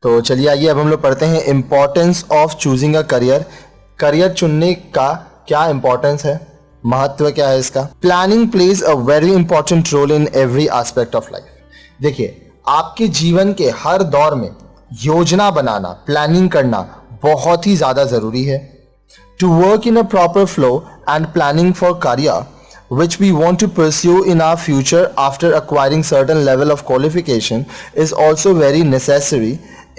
तो चलिए आइए अब हम लोग पढ़ते हैं importance of choosing a career. Career चुनने का क्या इंपॉर्टेंस है, महत्व क्या है इसका। Planning plays a very important role in every aspect of life. देखिए, आपके जीवन के हर दौर में योजना बनाना, प्लानिंग करना बहुत ही ज्यादा जरूरी है। To work in a proper flow and planning for career which we want to pursue in our future after acquiring certain level of qualification is also very necessary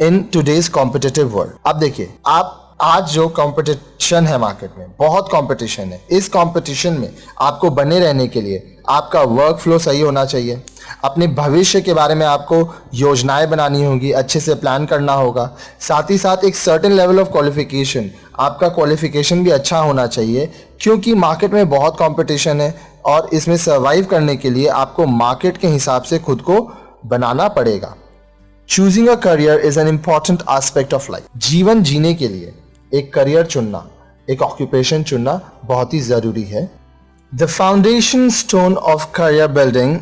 in today's competitive world। अब देखिए, आप आज जो competition है market में, बहुत competition है। इस कंपटीशन में आपको बने रहने के लिए आपका वर्क फ्लो सही होना चाहिए। अपने भविष्य के बारे में आपको योजनाएं बनानी होगी, अच्छे से प्लान करना होगा। साथ ही साथ एक सर्टेन लेवल ऑफ क्वालिफिकेशन, आपका क्वालिफिकेशन भी अच्छा होना चाहिए, क्योंकि मार्केट में बहुत कंपटीशन है और इसमें सर्वाइव करने के लिए आपको मार्केट के हिसाब से खुद को बनाना पड़ेगा। Choosing a career is an important aspect of life. जीवन जीने के लिए एक करियर चुनना, एक ऑक्यूपेशन चुनना बहुत ही जरूरी है। The foundation stone of career building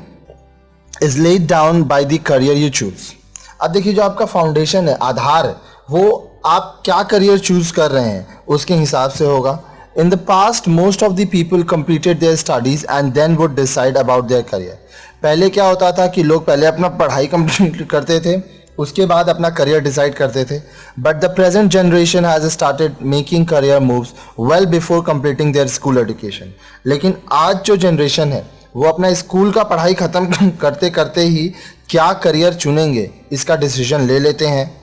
is laid down by the career you choose. अब देखिए, जो आपका फाउंडेशन है, आधार है, वो आप क्या करियर चूज कर रहे हैं उसके हिसाब से होगा। In the past most of the people completed their studies and then would decide about their career. पहले क्या होता था कि लोग पहले अपना पढ़ाई कंप्लीट करते थे, उसके बाद अपना करियर डिसाइड करते थे। But the present generation has started making career moves well before completing there school education. लेकिन आज जो जनरेशन है वो अपना स्कूल का पढ़ाई खत्म करते करते ही क्या करियर चुनेंगे इसका डिसीजन ले लेते हैं।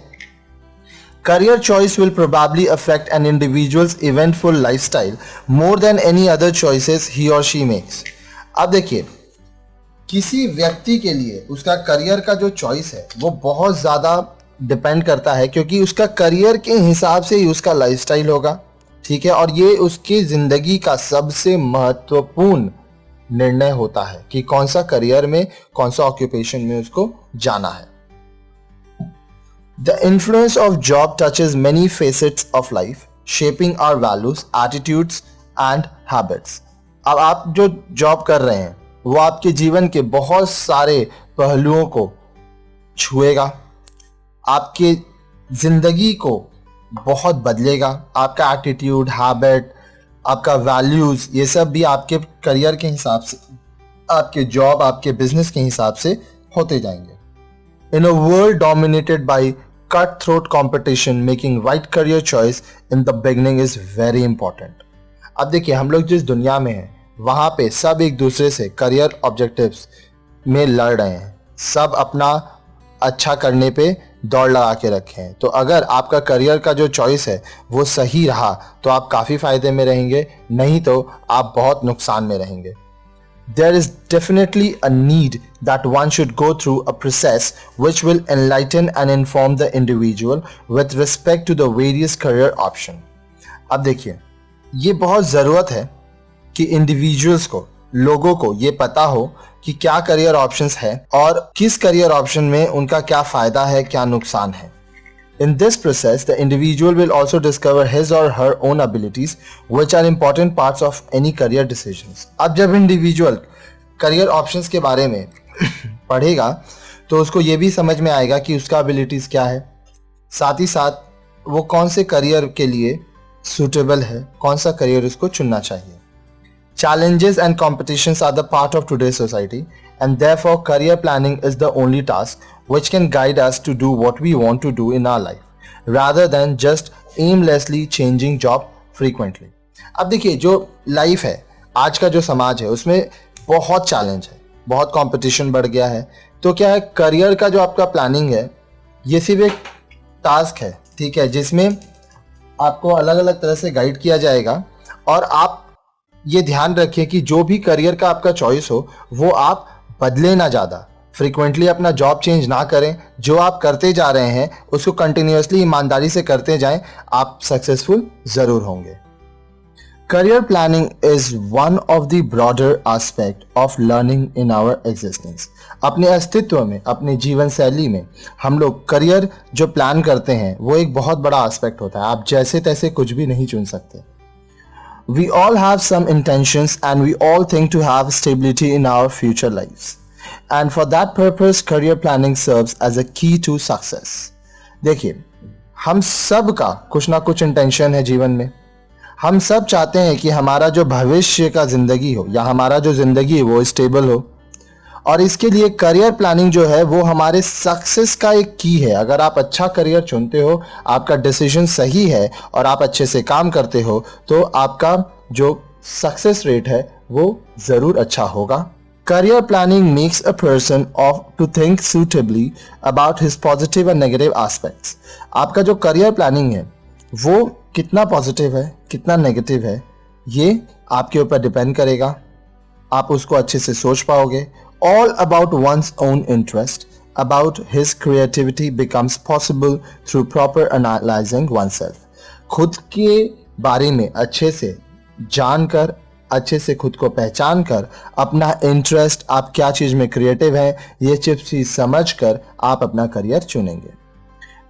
Career choice will probably affect an individual's eventful lifestyle more than any other choices he or she makes। अब देखिए, किसी व्यक्ति के लिए उसका करियर का जो चॉइस है वो बहुत ज़्यादा डिपेंड करता है, क्योंकि उसका करियर के हिसाब से ही उसका लाइफस्टाइल होगा, ठीक है। और ये उसकी ज़िंदगी का सबसे महत्वपूर्ण निर्णय होता है कि कौन सा करियर में, कौन सा ऑक्यूपेशन में उसको जाना है। The influence of job touches many facets of life, shaping our values, attitudes and habits। अब आप जो जॉब कर रहे हैं वो आपके जीवन के बहुत सारे पहलुओं को छुएगा, आपके जिंदगी को बहुत बदलेगा। आपका एटीट्यूड, हैबिट, आपका वैल्यूज, ये सब भी आपके करियर के हिसाब से, आपके जॉब, आपके बिजनेस के हिसाब से होते जाएंगे। In a world dominated by cutthroat competition, making right career choice in the beginning is very important। अब देखिए, हम लोग जिस दुनिया में हैं वहाँ पे सब एक दूसरे से करियर ऑब्जेक्टिव्स में लड़ रहे हैं, सब अपना अच्छा करने पे दौड़ लगा के रखे हैं। तो अगर आपका करियर का जो चॉइस है वो सही रहा तो आप काफ़ी फायदे में रहेंगे, नहीं तो आप बहुत नुकसान में रहेंगे। There is definitely a need that one should go through a process which will enlighten and inform the individual with respect to the various career option। अब देखिए, ये बहुत ज़रूरत है कि इंडिविजुअल्स को, लोगों को ये पता हो कि क्या करियर ऑप्शंस है और किस करियर ऑप्शन में उनका क्या फ़ायदा है, क्या नुकसान है। In this process, the individual will also discover his or her own abilities, which are important parts of any career decisions। अब जब इंडिविजुअल करियर ऑप्शंस के बारे में पढ़ेगा तो उसको ये भी समझ में आएगा कि उसका एबिलिटीज़ क्या है, साथ ही साथ वो कौन से करियर के लिए सूटेबल है, कौन सा करियर उसको चुनना चाहिए। Challenges and competitions are the part of today's society, and therefore career planning is the only task which can guide us to do what we want to do in our life, rather than just aimlessly changing job frequently। अब देखिए, जो life है, आज का जो समाज है, उसमें बहुत चैलेंज है, बहुत कंपटीशन बढ़ गया है। तो क्या है, करियर का जो आपका प्लानिंग है ये सिर्फ एक टास्क है, ठीक है, जिसमें आपको अलग अलग तरह से गाइड किया जाएगा। और आप ये ध्यान रखिए कि जो भी करियर का आपका चॉइस हो वो आप बदले ना, ज़्यादा फ्रीक्वेंटली अपना जॉब चेंज ना करें। जो आप करते जा रहे हैं उसको कंटिन्यूसली ईमानदारी से करते जाएं, आप सक्सेसफुल ज़रूर होंगे। Career planning is one of the broader aspect of learning in our existence. अपने अस्तित्व में, अपने जीवन शैली में हम लोग करियर जो प्लान करते हैं वो एक बहुत बड़ा एस्पेक्ट होता है। आप जैसे तैसे कुछ भी नहीं चुन सकते। We all have some intentions and we all think to have stability in our future lives. And for that purpose, career planning serves as a key to success. देखिए, हम सब का कुछ ना कुछ इंटेंशन है जीवन में। हम सब चाहते हैं कि हमारा जो भविष्य का ज़िंदगी हो या हमारा जो ज़िंदगी है वो स्टेबल हो, और इसके लिए करियर प्लानिंग जो है वो हमारे सक्सेस का एक की है। अगर आप अच्छा करियर चुनते हो, आपका डिसीजन सही है और आप अच्छे से काम करते हो, तो आपका जो सक्सेस रेट है वो ज़रूर अच्छा होगा। Career planning makes a person to think suitably about his positive and negative aspects. आपका जो करियर प्लानिंग है वो कितना पॉजिटिव है, कितना नेगेटिव है, ये आपके ऊपर डिपेंड करेगा। आप उसको अच्छे से सोच पाओगे। All about one's own interest, about his creativity becomes possible through proper analyzing oneself. खुद के बारे में अच्छे से जानकर, अच्छे से खुद को पहचान कर, अपना इंटरेस्ट, आप क्या चीज़ में क्रिएटिव हैं, ये चीज़ समझ कर आप अपना करियर चुनेंगे।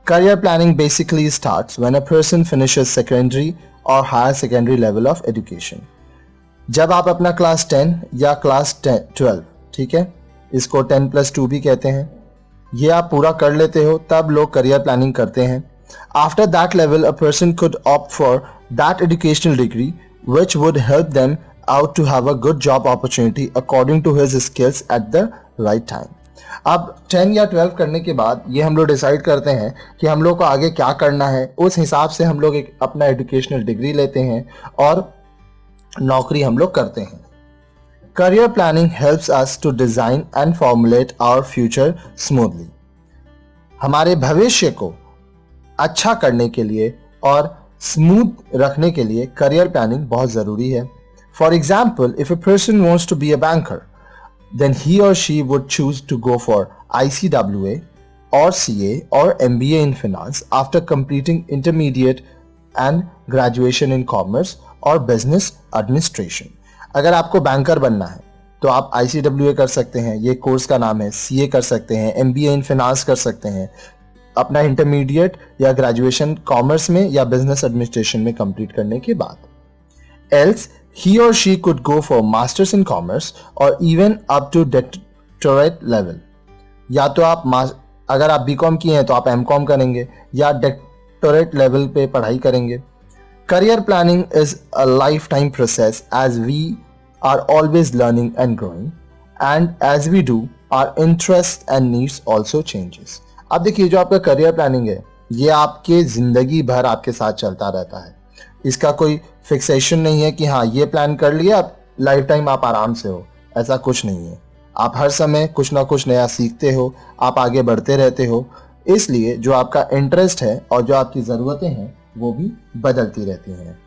Career planning basically starts when a person finishes secondary और higher secondary level of education. जब आप अपना क्लास 10 या क्लास 12, ठीक है, इसको 10+2 भी कहते हैं, ये आप पूरा कर लेते हो, तब लोग करियर प्लानिंग करते हैं। After that level a person could opt for that educational degree which would help them out to have a good job opportunity according to his skills at the right time. अब 10 या 12 करने के बाद ये हम लोग डिसाइड करते हैं कि हम लोग को आगे क्या करना है। उस हिसाब से हम लोग एक अपना एजुकेशनल डिग्री लेते हैं और नौकरी हम लोग करते हैं। Career planning helps us to design and formulate our future smoothly. हमारे भविष्य को अच्छा करने के लिए और स्मूथ रखने के लिए करियर प्लानिंग बहुत ज़रूरी है। For example, if a person wants to be a banker, then he और she would choose to go for ICWA or CA or MBA in finance after completing intermediate and graduation in commerce or business administration. अगर आपको banker बनना है तो आप ICWA कर सकते हैं, ये कोर्स का नाम है, CA कर सकते हैं, MBA इन फिनांस कर सकते हैं, अपना इंटरमीडिएट या ग्रेजुएशन कॉमर्स में या बिजनेस एडमिनिस्ट्रेशन में कंप्लीट करने के बाद। एल्स ही और she could go for masters in commerce और even up to doctorate level. या तो आप अगर आप BCom किए हैं तो आप MCom करेंगे या डॉक्टरेट लेवल पे पढ़ाई करेंगे। Career planning is a lifetime process as we are always learning and growing, and as we do our interest and needs also changes. अब देखिए, जो आपका करियर प्लानिंग है ये आपके ज़िंदगी भर आपके साथ चलता रहता है। इसका कोई फिक्सेशन नहीं है कि हाँ ये प्लान कर लिया अब लाइफ टाइम आप आराम से हो, ऐसा कुछ नहीं है। आप हर समय कुछ ना कुछ नया सीखते हो, आप आगे बढ़ते रहते हो, इसलिए जो आपका इंटरेस्ट है और जो आपकी ज़रूरतें हैं वो भी बदलती रहती हैं।